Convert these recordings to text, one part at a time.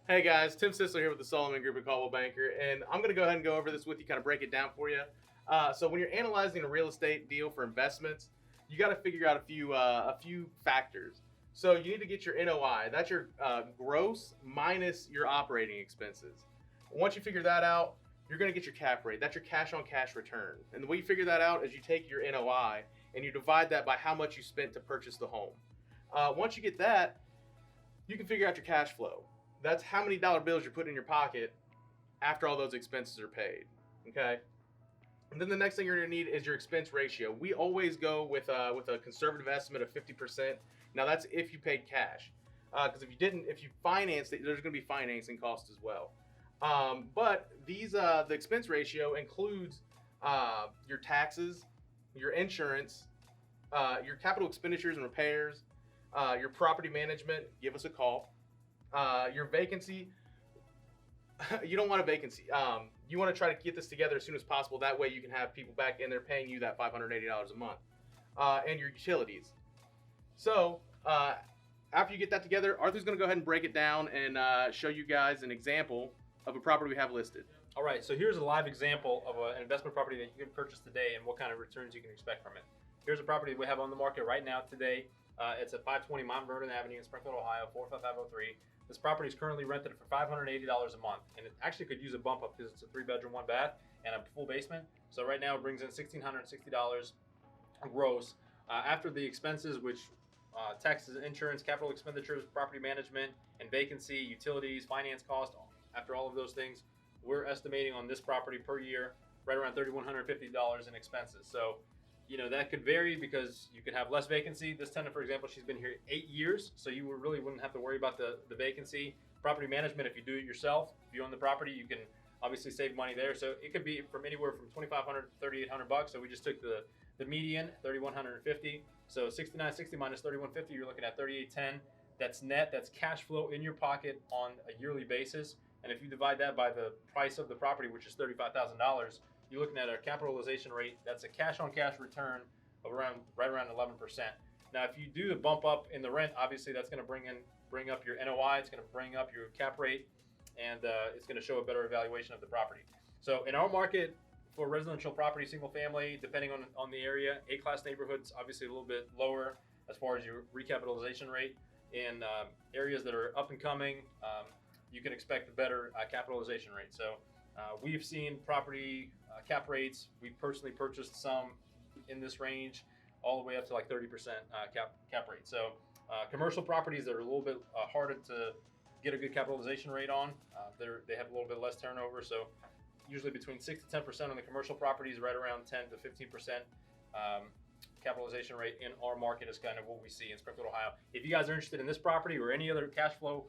Hey guys, Tim Sisler here with the Solomon Group at Caldwell Banker, and I'm going to go ahead and go over this with you, kind of break it down for you. So when you're analyzing a real estate deal for investments, you got to figure out a few factors. So you need to get your NOI. That's your gross minus your operating expenses. Once you figure that out, you're going to get your cap rate. That's your cash on cash return. And the way you figure that out is you take your NOI and you divide that by how much you spent to purchase the home. Once you get that, you can figure out your cash flow. That's how many dollar bills you're putting in your pocket after all those expenses are paid. Okay. And then the next thing you're going to need is your expense ratio. We always go with a conservative estimate of 50%. Now that's if you paid cash, because if you financed it, there's going to be financing costs as well. But the expense ratio includes your taxes, your insurance, your capital expenditures and repairs, your property management. Give us a call. Your vacancy, you don't want a vacancy. You want to try to get this together as soon as possible. That way you can have people back in there paying you that $580 a month. And your utilities. So after you get that together, Arthur's going to go ahead and break it down and show you guys an example of a property we have listed. All right, so here's a live example of an investment property that you can purchase today and what kind of returns you can expect from it. Here's a property we have on the market right now today. It's at 520 Mount Vernon Avenue in Springfield, Ohio, 45503. This property is currently rented for $580 a month, and it actually could use a bump up because it's a 3-bedroom, 1-bath, and a full basement. So right now it brings in $1,660 gross after the expenses, which taxes, insurance, capital expenditures, property management, and vacancy, utilities, finance cost. After all of those things, we're estimating on this property per year right around $3,150 in expenses. So that could vary because you could have less vacancy. This tenant, for example, she's been here 8 years, so you really wouldn't have to worry about the vacancy. Property management, if you do it yourself, if you own the property, you can obviously save money there. So it could be from anywhere from $2,500 to $3,800. So we just took the median, $3,150. So $6,960 minus $3,150, you're looking at $3,810. That's net. That's cash flow in your pocket on a yearly basis. And if you divide that by the price of the property, which is $35,000, you're looking at a capitalization rate. That's a cash on cash return of right around 11%. Now, if you do the bump up in the rent, obviously that's going to bring up your NOI. It's going to bring up your cap rate, and it's going to show a better evaluation of the property. So in our market for residential property, single family, depending on the area, A-class neighborhoods, obviously a little bit lower as far as your recapitalization rate. In areas that are up and coming, you can expect a better capitalization rate. So we've seen property cap rates. We've personally purchased some in this range, all the way up to like 30% cap rate. So commercial properties that are a little bit harder to get a good capitalization rate on, they have a little bit less turnover. So usually between 6 to 10% on the commercial properties, right around 10 to 15% capitalization rate in our market is kind of what we see in Springfield, Ohio. If you guys are interested in this property or any other cash flowing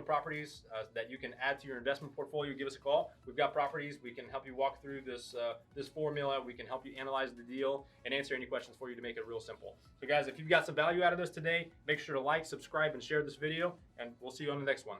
properties that you can add to your investment portfolio, give us a call. We've got properties. We can help you walk through this formula. We can help you analyze the deal and answer any questions for you to make it real simple. So guys, if you've got some value out of this today, make sure to like, subscribe, and share this video, and we'll see you on the next one.